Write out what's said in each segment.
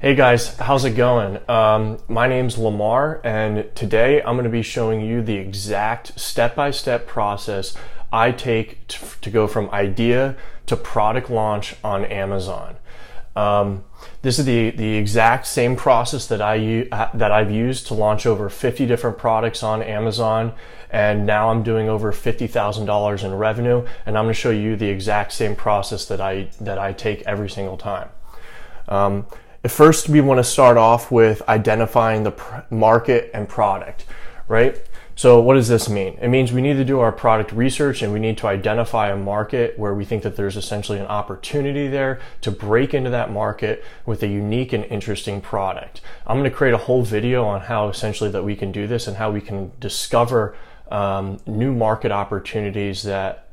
Hey guys, how's it going? My name's Lamar, and today I'm going to be showing you the exact step-by-step process I take to go from idea to product launch on Amazon. This is the exact same process that I've used to launch over 50 different products on Amazon, and now I'm doing over $50,000 in revenue, and I'm going to show you the exact same process that I take every single time. First, we want to start off with identifying the market and product, right? So what does this mean? It means we need to do our product research and we need to identify a market where we think that there's essentially an opportunity there to break into that market with a unique and interesting product. I'm going to create a whole video on how essentially that we can do this and how we can discover new market opportunities that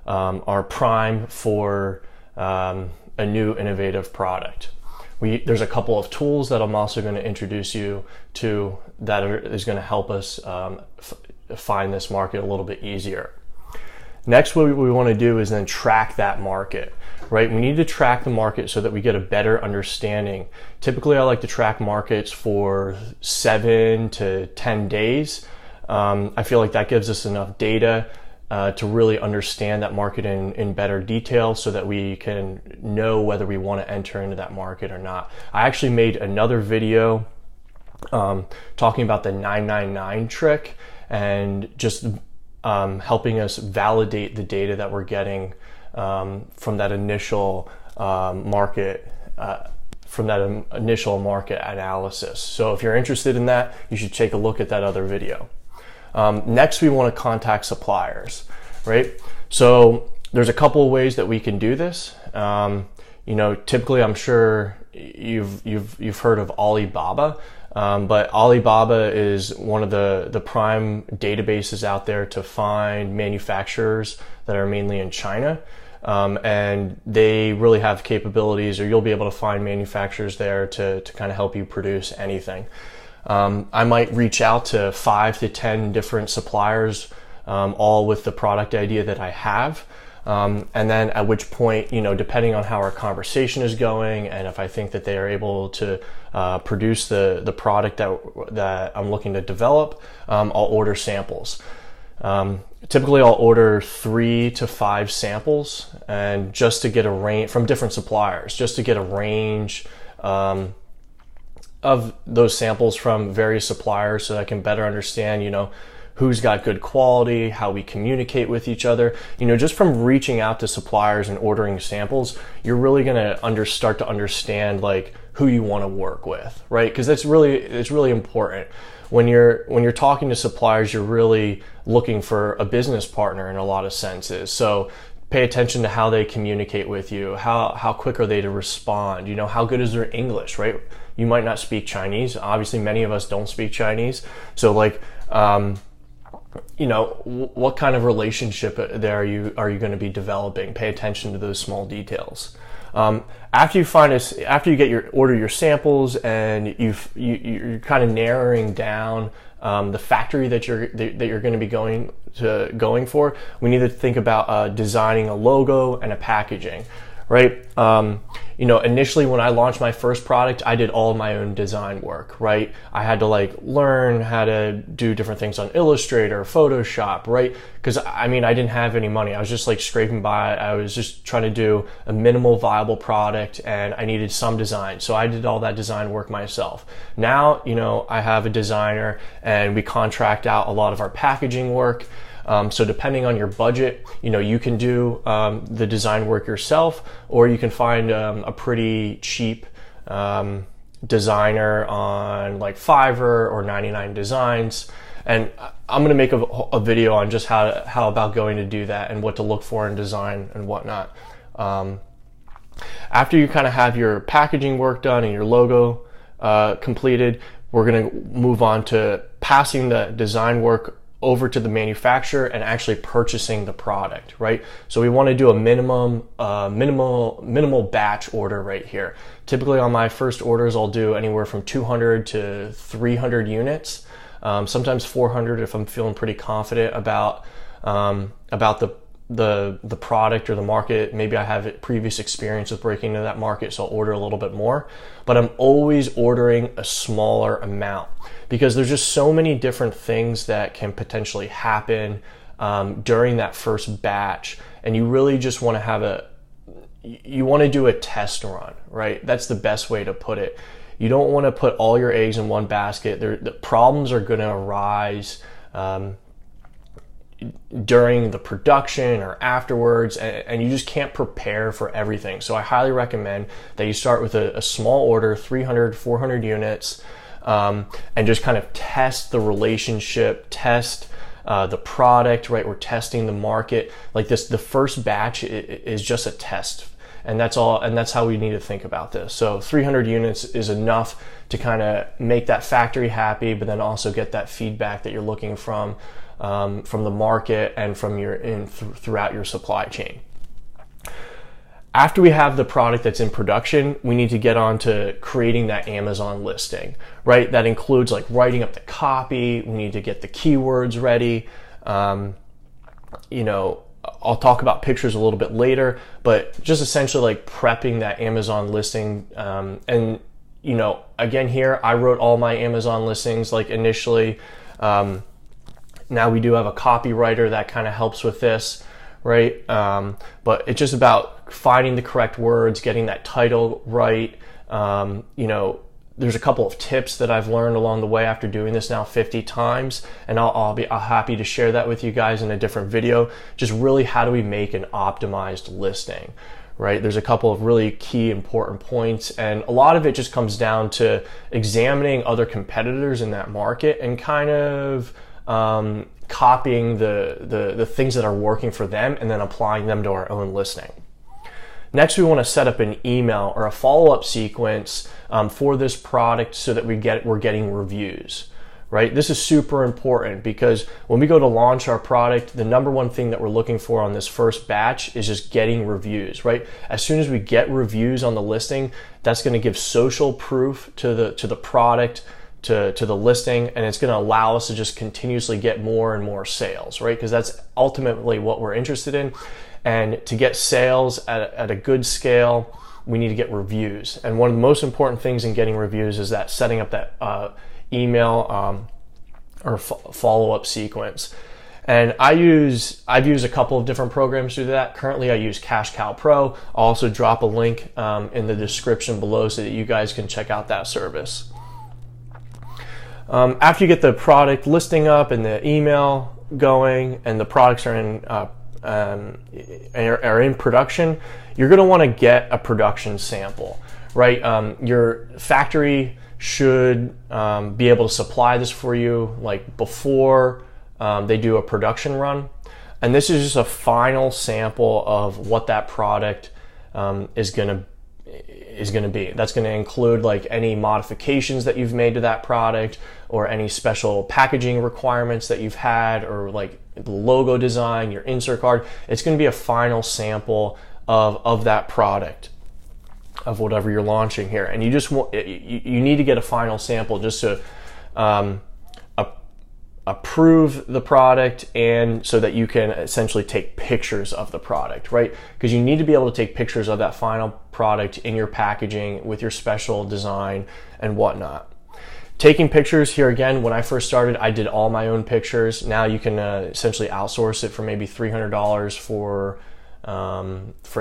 are prime for a new innovative product. There's a couple of tools that I'm also going to introduce you to that is going to help us find this market a little bit easier. Next, what we want to do is then track that market, right? We need to track the market so that we get a better understanding. Typically, I like to track markets for 7 to 10 days. I feel like that gives us enough data to really understand that market in better detail so that we can know whether we want to enter into that market or not. I actually made another video talking about the 999 trick and just helping us validate the data that we're getting from that initial market analysis. So if you're interested in that, you should take a look at that other video. Next, we want to contact suppliers, right? So there's a couple of ways that we can do this. Typically, I'm sure you've heard of Alibaba, but Alibaba is one of the prime databases out there to find manufacturers that are mainly in China. And they really have capabilities, or you'll be able to find manufacturers there to kind of help you produce anything. I might reach out to 5 to 10 different suppliers, all with the product idea that I have. And then at which point, depending on how our conversation is going and if I think that they are able to produce the product that I'm looking to develop, I'll order samples. Typically, I'll order 3 to 5 samples, and just to get a range from different suppliers, just to get a range of those samples from various suppliers so that I can better understand, who's got good quality, how we communicate with each other. Just from reaching out to suppliers and ordering samples, you're really going to start to understand like who you want to work with, right? Because it's really important. When you're talking to suppliers, you're really looking for a business partner in a lot of senses. So pay attention to how they communicate with you. How quick are they to respond? How good is their English, right? You might not speak Chinese. Obviously, many of us don't speak Chinese. So what kind of relationship there are you going to be developing? Pay attention to those small details. After you order your samples and you're kind of narrowing down the factory that you're going to be going for, we need to think about designing a logo and a packaging, right? Initially when I launched my first product, I did all of my own design work, right? I had to learn how to do different things on Illustrator, Photoshop, right? Because I didn't have any money. I was just scraping by. I was just trying to do a minimal viable product, and I needed some design. So I did all that design work myself. Now, I have a designer and we contract out a lot of our packaging work. So depending on your budget, you can do the design work yourself, or you can find a pretty cheap designer on Fiverr or 99 Designs. And I'm going to make a video on just how about going to do that and what to look for in design and whatnot. After you kind of have your packaging work done and your logo completed, we're going to move on to passing the design work over to the manufacturer and actually purchasing the product, right? So we want to do a minimal batch order right here. Typically on my first orders, I'll do anywhere from 200 to 300 units, sometimes 400 if I'm feeling pretty confident about the the product or the market. Maybe I have previous experience with breaking into that market, so I'll order a little bit more, but I'm always ordering a smaller amount because there's just so many different things that can potentially happen during that first batch, and you really just want to do a test run, right? That's the best way to put it. You don't want to put all your eggs in one basket. The problems are going to arise during the production or afterwards, and you just can't prepare for everything. So I highly recommend that you start with a small order, 300, 400 units, and just kind of test the relationship, test the product, right? We're testing the market. Like this, the first batch is just a test, and that's all, and that's how we need to think about this. So 300 units is enough to kind of make that factory happy, but then also get that feedback that you're looking from the market and from throughout your supply chain. After we have the product that's in production, we need to get on to creating that Amazon listing, right? That includes like writing up the copy. We need to get the keywords ready. I'll talk about pictures a little bit later, but just essentially like prepping that Amazon listing. Again, here I wrote all my Amazon listings like initially. Now we do have a copywriter that kind of helps with this, right? But it's just about finding the correct words, getting that title right. There's a couple of tips that I've learned along the way after doing this now 50 times, and I'll be happy to share that with you guys in a different video. Just really, how do we make an optimized listing, right? There's a couple of really key important points, and a lot of it just comes down to examining other competitors in that market and kind of copying the things that are working for them and then applying them to our own listing. Next, we want to set up an email or a follow-up sequence for this product so that we're getting reviews, right? This is super important because when we go to launch our product, the number one thing that we're looking for on this first batch is just getting reviews, right? As soon as we get reviews on the listing, that's going to give social proof to the product, to the listing, and it's going to allow us to just continuously get more and more sales, right? Because that's ultimately what we're interested in. And to get sales at a good scale, we need to get reviews. And one of the most important things in getting reviews is that setting up that email or follow-up sequence. And I've used a couple of different programs to do that. Currently, I use Cash Cow Pro. I'll also drop a link in the description below so that you guys can check out that service. After you get the product listing up and the email going and the products are in production, you're going to want to get a production sample, right? Your factory should be able to supply this for you like before they do a production run. And this is just a final sample of what that product is going to be. That's going to include like any modifications that you've made to that product or any special packaging requirements that you've had, or like the logo design, your insert card. It's going to be a final sample of that product, of whatever you're launching here. And you just want, you need to get a final sample just to approve the product, and so that you can essentially take pictures of the product, right? Because you need to be able to take pictures of that final product in your packaging with your special design and whatnot. Taking pictures here, again, when I first started, I did all my own pictures. Now you can essentially outsource it for maybe $300 for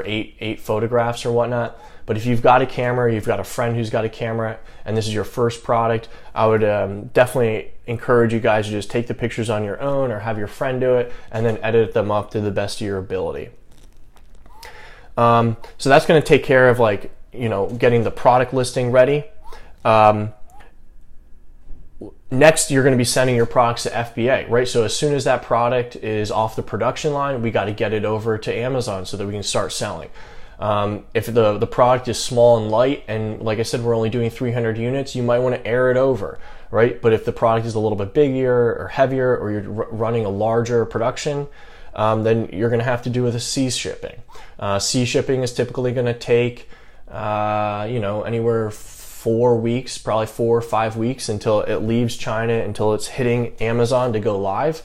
eight photographs or whatnot. But if you've got a camera, you've got a friend who's got a camera, and this is your first product, I would definitely encourage you guys to just take the pictures on your own or have your friend do it and then edit them up to the best of your ability. So that's going to take care of getting the product listing ready. Next, you're going to be sending your products to FBA, right? So as soon as that product is off the production line, we got to get it over to Amazon so that we can start selling. If the product is small and light, and like I said, we're only doing 300 units, you might want to air it over, right? But if the product is a little bit bigger or heavier, or you're running a larger production, then you're going to have to do with a sea shipping. Sea shipping is typically going to take, anywhere 4 weeks, probably 4 or 5 weeks until it leaves China, until it's hitting Amazon to go live.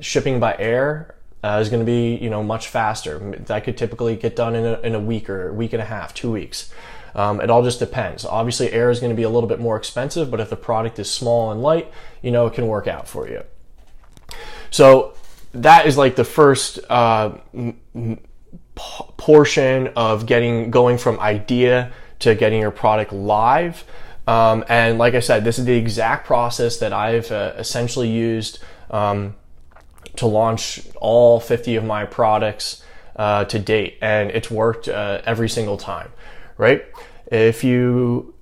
Shipping by air is going to be, you know, much faster. That could typically get done in a week or a week and a half, 2 weeks. It all just depends. Obviously, air is going to be a little bit more expensive, but if the product is small and light, you know, it can work out for you. So that is like the first portion of going from idea to getting your product live. And like I said, this is the exact process that I've essentially used to launch all 50 of my products to date, and it's worked every single time, right? If you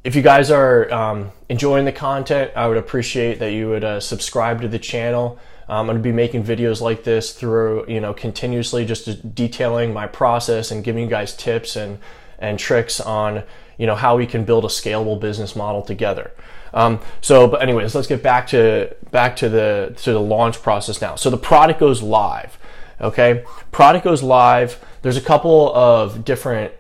guys are enjoying the content, I would appreciate that you would subscribe to the channel. I'm going to be making videos like this through, you know, continuously, just detailing my process and giving you guys tips and tricks on, you know, how we can build a scalable business model together. But anyways, let's get back to the launch process now. So the product goes live. Okay, product goes live. There's a couple of different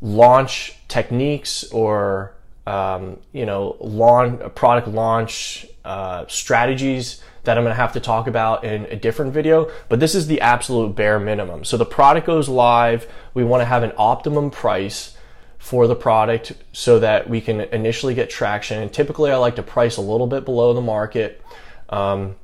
launch techniques or you know, product launch strategies that I'm going to have to talk about in a different video, but this is the absolute bare minimum. So the product goes live. We want to have an optimum price for the product so that we can initially get traction. And typically I like to price a little bit below the market. And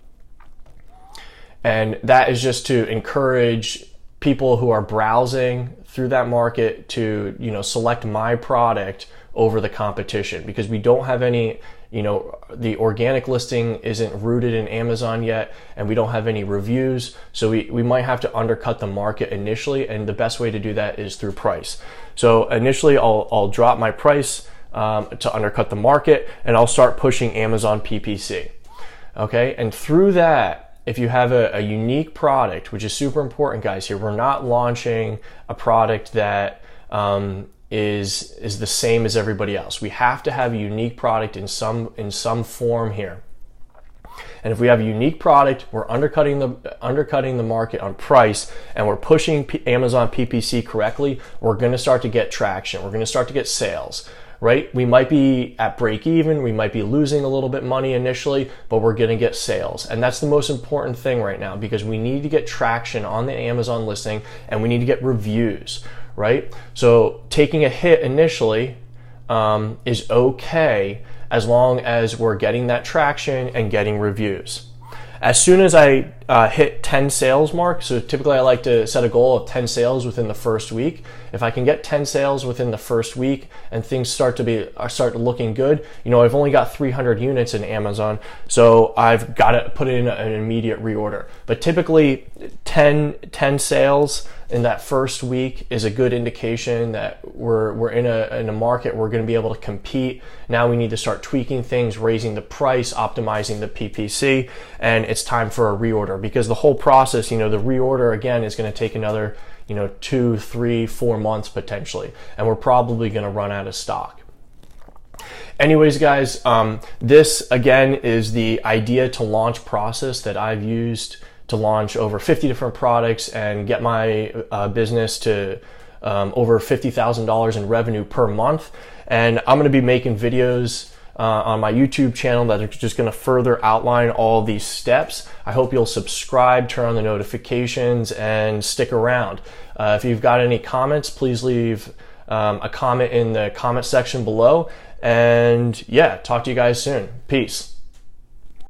that is just to encourage people who are browsing through that market to, you know, select my product over the competition, because we don't have any, you know, the organic listing isn't rooted in Amazon yet, and we don't have any reviews. So we might have to undercut the market initially, and the best way to do that is through price. So initially I'll drop my price to undercut the market, and I'll start pushing Amazon PPC. Okay, and through that, if you have a unique product, which is super important, guys, here, we're not launching a product that is the same as everybody else. We have to have a unique product in some form here. And if we have a unique product, we're undercutting the market on price, and we're pushing Amazon PPC correctly, we're going to start to get traction. We're going to start to get sales, right? We might be at break even, we might be losing a little bit money initially, but we're going to get sales. And that's the most important thing right now, because we need to get traction on the Amazon listing, and we need to get reviews, right? So taking a hit initially is okay, as long as we're getting that traction and getting reviews. As soon as I hit 10 sales mark, so typically I like to set a goal of 10 sales within the first week. If I can get 10 sales within the first week and things start looking good, you know, I've only got 300 units in Amazon, so I've got to put in an immediate reorder. But typically 10 sales in that first week is a good indication that we're in a market we're going to be able to compete. Now we need to start tweaking things, raising the price, optimizing the PPC, and it's time for a reorder, because the whole process, you know, the reorder again is going to take another, you know, 2, 3, 4 months potentially, and we're probably going to run out of stock. Anyways, guys, this again is the idea to launch process that I've used to launch over 50 different products and get my business to over $50,000 in revenue per month. And I'm going to be making videos on my YouTube channel that are just going to further outline all these steps. I hope you'll subscribe, turn on the notifications, and stick around. If you've got any comments, please leave a comment in the comment section below. And yeah, talk to you guys soon. Peace.